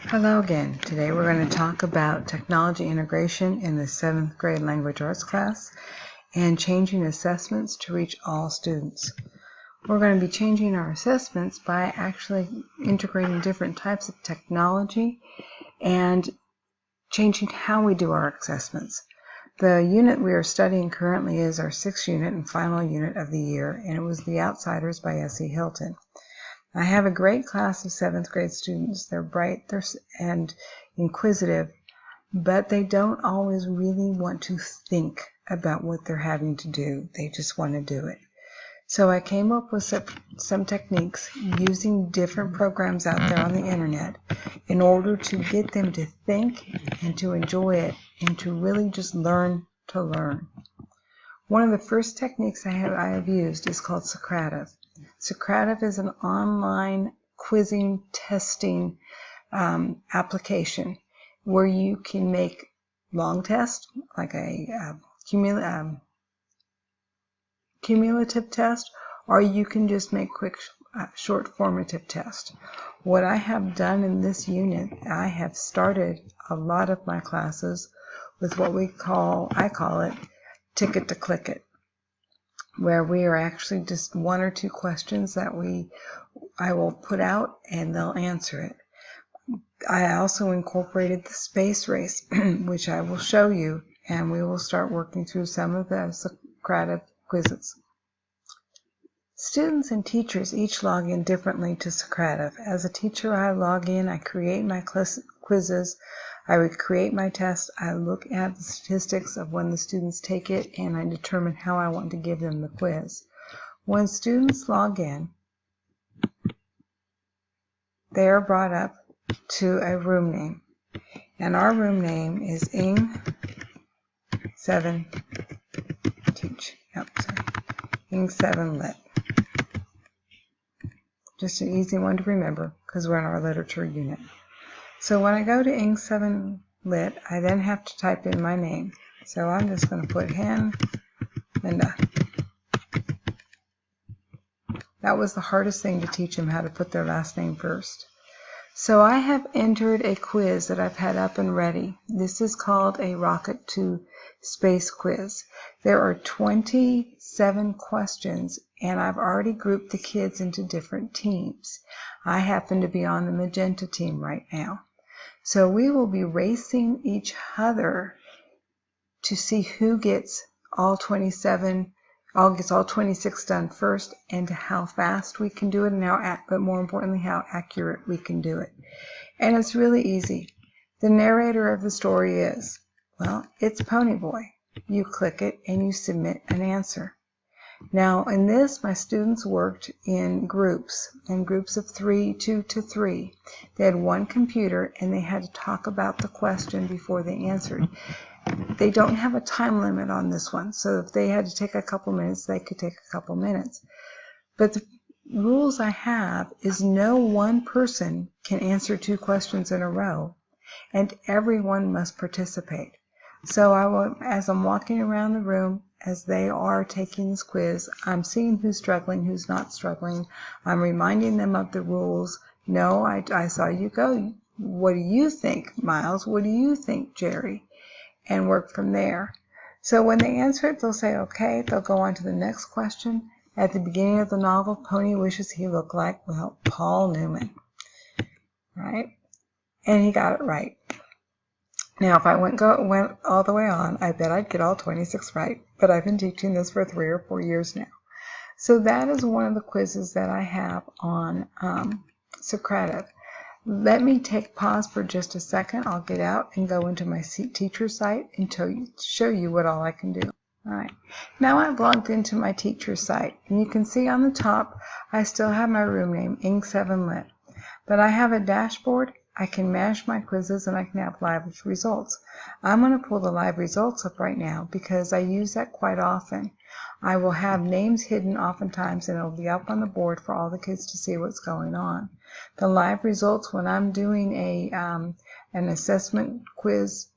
Hello again. Today we're going to talk about technology integration in the 7th grade language arts class and changing assessments to reach all students. We're going to be changing our assessments by actually integrating different types of technology and changing how we do our assessments. The unit we are studying currently is our 6th unit and final unit of the year, and it was The Outsiders by S.E. Hilton. I have a great class of 7th grade students. They're bright and inquisitive, but they don't always really want to think about what they're having to do. They just want to do it. So I came up with some techniques using different programs out there on the internet in order to get them to think and to enjoy it and to really just learn to learn. One of the first techniques I have used is called Socrative. Socrative is an online quizzing, testing application where you can make long tests, like a cumulative test, or you can just make quick, short formative tests. What I have done in this unit, I have started a lot of my classes with what I call it ticket to click it, where we are actually just one or two questions that I will put out and they'll answer it. I also incorporated the space race, which I will show you, and we will start working through some of the Socrative quizzes. Students and teachers each log in differently to Socrative. As a teacher, I log in, I create my quizzes, I would create my test, I look at the statistics of when the students take it, and I determine how I want to give them the quiz. When students log in, they are brought up to a room name, and our room name is Ing7 Teach. Ing7 Lit. Just an easy one to remember because we're in our literature unit. So when I go to Ing7 Lit, I then have to type in my name. So I'm just going to put Hen Linda. That was the hardest thing to teach them, how to put their last name first. So I have entered a quiz that I've had up and ready. This is called a Rocket to Space quiz. There are 27 questions, and I've already grouped the kids into different teams. I happen to be on the magenta team right now. So we will be racing each other to see who gets all 26 done first, and how fast we can do it, and but more importantly, how accurate we can do it. And it's really easy. The narrator of the story is, well, it's Ponyboy. You click it and you submit an answer. Now in this, my students worked in groups of 3, 2 to 3. They had one computer and they had to talk about the question before they answered. They don't have a time limit on this one, so if they had to take a couple minutes, they could take a couple minutes. But the rules I have is no one person can answer 2 questions in a row, and everyone must participate. So as I'm walking around the room, as they are taking this quiz, I'm seeing who's struggling, who's not struggling. I'm reminding them of the rules. No, I saw you go. What do you think, Miles? What do you think, Jerry? And work from there. So when they answer it, they'll say, okay, they'll go on to the next question. At the beginning of the novel, Pony wishes he looked like, well, Paul Newman, right? And he got it right. Now, if I went all the way on, I bet I'd get all 26 right, but I've been teaching this for 3 or 4 years now. So that is one of the quizzes that I have on Socrative. Let me pause for just a second. I'll get out and go into my teacher site and show you what all I can do. All right. Now I've logged into my teacher site, and you can see on the top I still have my room name, Ing7 Lit. But I have a dashboard. I can manage my quizzes, and I can have live results. I'm going to pull the live results up right now because I use that quite often. I will have names hidden oftentimes, and it'll be up on the board for all the kids to see what's going on. The live results, when I'm doing an assessment quiz,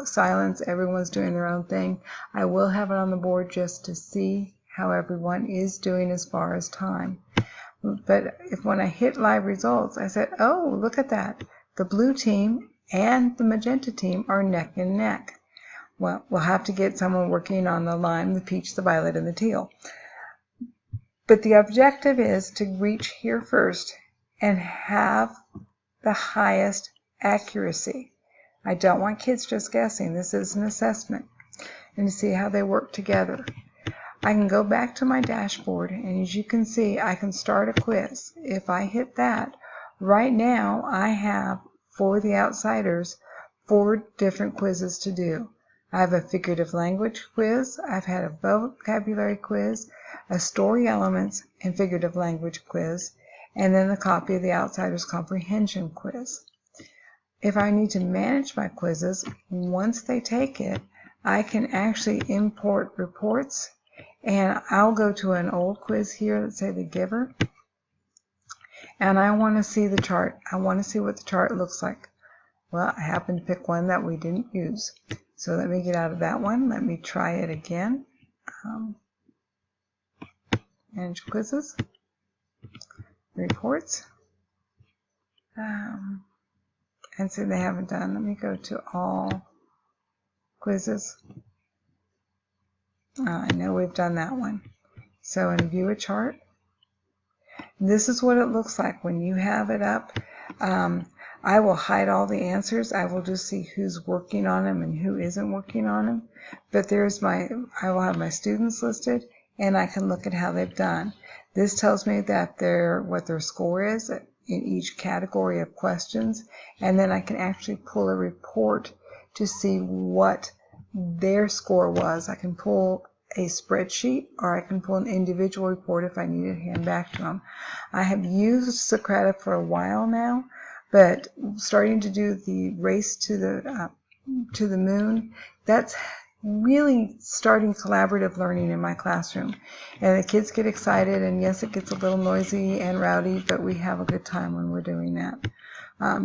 silence, everyone's doing their own thing, I will have it on the board just to see how everyone is doing as far as time. But when I hit live results, I said, oh, look at that. The blue team and the magenta team are neck and neck. Well, we'll have to get someone working on the lime, the peach, the violet, and the teal. But the objective is to reach here first and have the highest accuracy. I don't want kids just guessing. This is an assessment. And to see how they work together. I can go back to my dashboard, and as you can see, I can start a quiz. If I hit that, right now I have, for the outsiders, 4 different quizzes to do. I have a figurative language quiz, I've had a vocabulary quiz, a story elements and figurative language quiz, and then the copy of the outsiders comprehension quiz. If I need to manage my quizzes, once they take it, I can actually import reports, and I'll go to an old quiz here, let's say the giver, and I want to see the chart. I want to see what the chart looks like. Well, I happen to pick one that we didn't use. So let me get out of that one. Let me try it again. Manage quizzes, reports, and see they haven't done. Let me go to all quizzes. I know we've done that one. So in view a chart, this is what it looks like when you have it up. I will hide all the answers. I will just see who's working on them and who isn't working on them. But I will have my students listed, and I can look at how they've done. This tells me that what their score is in each category of questions, and then I can actually pull a report to see what their score was. I can pull a spreadsheet, or I can pull an individual report if I need to hand back to them. I have used Socrata for a while now, but starting to do the race to the moon, that's really starting collaborative learning in my classroom. And the kids get excited, and yes, it gets a little noisy and rowdy, but we have a good time when we're doing that.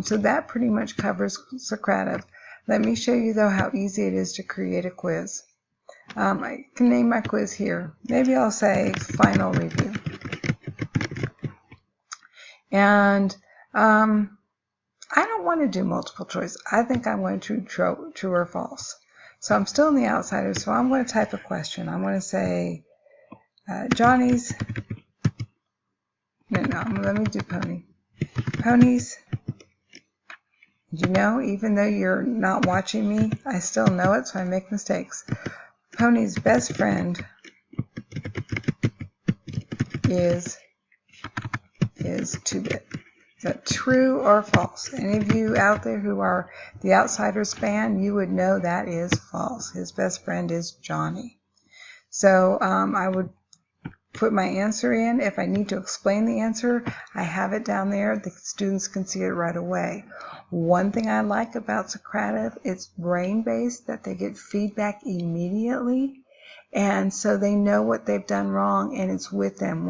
So that pretty much covers Socrata. Let me show you, though, how easy it is to create a quiz. I can name my quiz here. Maybe I'll say final review. And I don't want to do multiple choice. I think I'm going to true or false. So I'm still in the outsiders, so I'm going to type a question. I'm going to say Johnny's, let me do pony. Ponies, you know, even though you're not watching me, I still know it, so I make mistakes. Pony's best friend is 2-bit. Is that true or false? Any of you out there who are the Outsiders fan, you would know that is false. His best friend is Johnny. So I would put my answer in. If I need to explain the answer, I have it down there. The students can see it right away. One thing I like about Socrata, it's brain-based, that they get feedback immediately, and so they know what they've done wrong, and it's with them.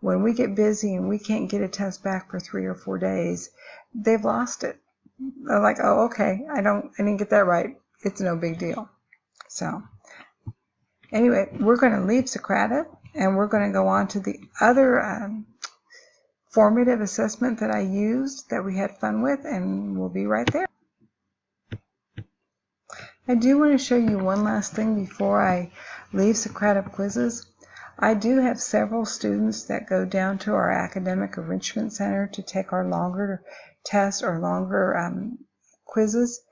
When we get busy and we can't get a test back for 3 or 4 days, they've lost it. They're like, oh, okay, I didn't get that right. It's no big deal. So anyway, we're going to leave Socrata, and we're going to go on to the other formative assessment that I used that we had fun with, and we'll be right there. I do want to show you one last thing before I leave Socrata quizzes. I do have several students that go down to our Academic Enrichment Center to take our longer tests or longer quizzes,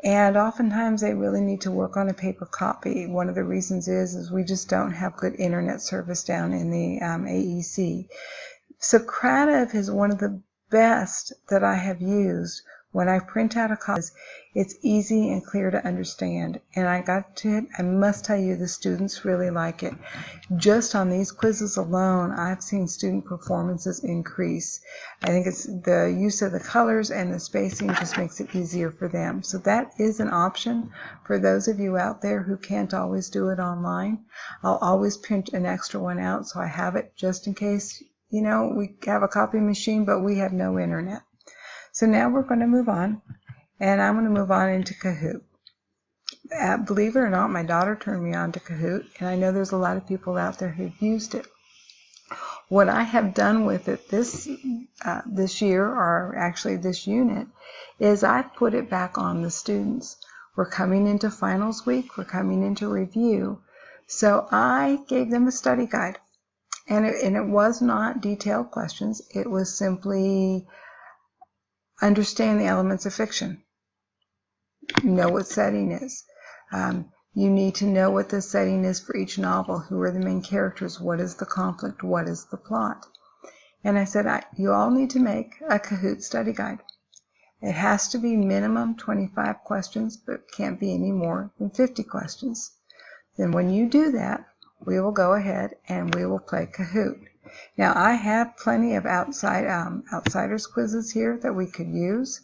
and oftentimes they really need to work on a paper copy. One of the reasons is we just don't have good internet service down in the AEC. Socrata is one of the best that I have used. When I print out a copy, it's easy and clear to understand. And I must tell you, the students really like it. Just on these quizzes alone, I've seen student performances increase. I think it's the use of the colors and the spacing just makes it easier for them. So that is an option for those of you out there who can't always do it online. I'll always print an extra one out so I have it just in case, you know, we have a copy machine, but we have no internet. So now we're going to move on, and I'm going to move on into Kahoot. Believe it or not, my daughter turned me on to Kahoot, and I know there's a lot of people out there who've used it. What I have done with it this year, or actually this unit, is I put it back on the students. We're coming into finals week, we're coming into review, so I gave them a study guide. And it was not detailed questions, it was simply understand the elements of fiction. Know what setting is. You need to know what the setting is for each novel. Who are the main characters? What is the conflict? What is the plot? And I said, you all need to make a Kahoot study guide. It has to be minimum 25 questions, but can't be any more than 50 questions. Then when you do that, we will go ahead and we will play Kahoot. Now, I have plenty of outsiders quizzes here that we could use,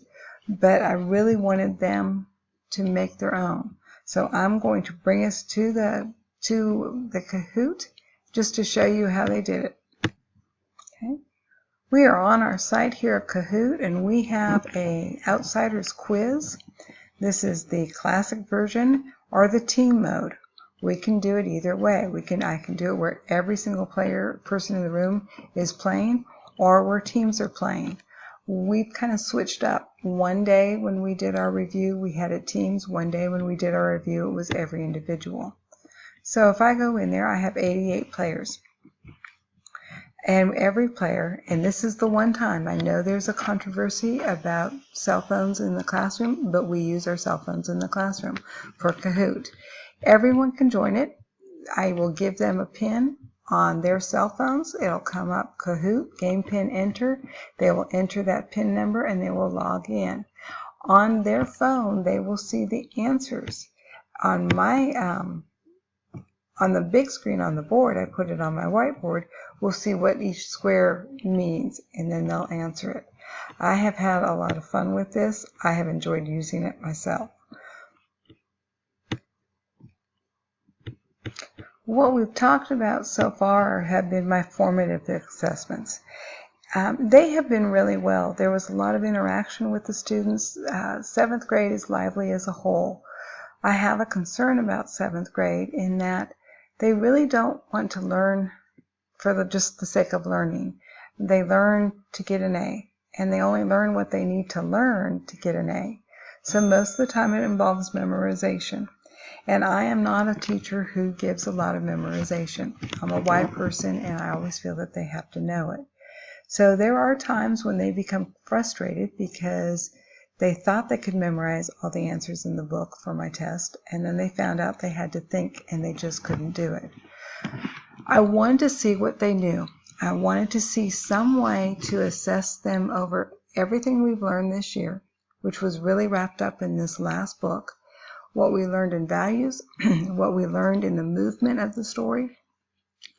but I really wanted them to make their own. So I'm going to bring us to the Kahoot just to show you how they did it. Okay. We are on our site here at Kahoot, and we have a outsiders quiz. This is the classic version or the team mode. We can do it either way. I can do it where every single person in the room is playing, or where teams are playing. We've kind of switched up. One day when we did our review, we had it teams. One day when we did our review, it was every individual. So if I go in there, I have 88 players. And every player, and this is the one time, I know there's a controversy about cell phones in the classroom, but we use our cell phones in the classroom for Kahoot. Everyone can join it. I will give them a pin on their cell phones. It'll come up Kahoot, game pin enter. They will enter that pin number and they will log in. On their phone, they will see the answers. On my on the big screen on the board, I put it on my whiteboard, we'll see what each square means, and then they'll answer it. I have had a lot of fun with this. I have enjoyed using it myself. What we've talked about so far have been my formative assessments. They have been really well. There was a lot of interaction with the students. 7th grade is lively as a whole. I have a concern about 7th grade in that they really don't want to learn for just the sake of learning. They learn to get an A, and they only learn what they need to learn to get an A. So most of the time it involves memorization. And I am not a teacher who gives a lot of memorization. I'm a why person, and I always feel that they have to know it. So there are times when they become frustrated because they thought they could memorize all the answers in the book for my test, and then they found out they had to think, and they just couldn't do it. I wanted to see what they knew. I wanted to see some way to assess them over everything we've learned this year, which was really wrapped up in this last book, what we learned in values, what we learned in the movement of the story.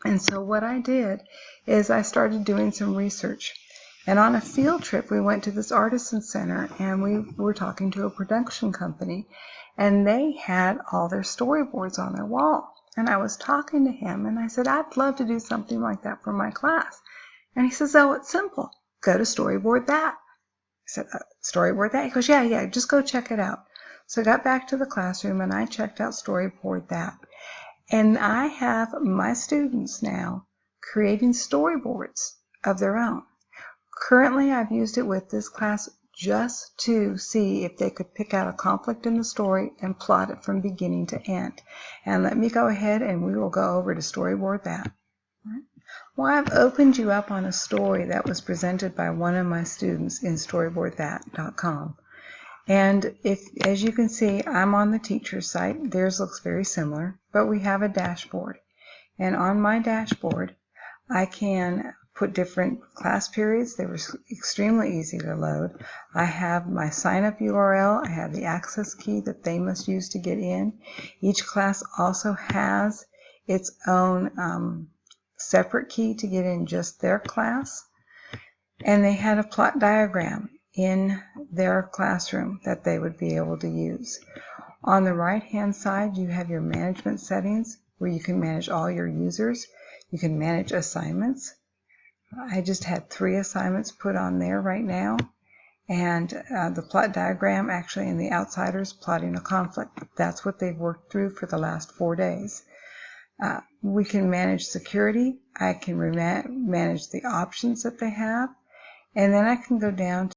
And so what I did is I started doing some research. And on a field trip, we went to this artisan center, and we were talking to a production company, and they had all their storyboards on their wall. And I was talking to him, and I said, I'd love to do something like that for my class. And he says, oh, it's simple. Go to Storyboard That. I said, Storyboard That? He goes, yeah, just go check it out. So I got back to the classroom, and I checked out Storyboard That. And I have my students now creating storyboards of their own. Currently, I've used it with this class just to see if they could pick out a conflict in the story and plot it from beginning to end. And let me go ahead and we will go over to Storyboard That. Well, I've opened you up on a story that was presented by one of my students in StoryboardThat.com. And as you can see, I'm on the teacher site. Theirs looks very similar, but we have a dashboard. And on my dashboard, I can put different class periods. They were extremely easy to load. I have my sign-up URL. I have the access key that they must use to get in. Each class also has its own separate key to get in just their class. And they had a plot diagram in their classroom that they would be able to use. On the right-hand side, you have your management settings where you can manage all your users. You can manage assignments. I just had 3 assignments put on there right now. And the plot diagram actually in the outsiders plotting a conflict. That's what they've worked through for the last 4 days. We can manage security. I can manage the options that they have. And then I can go down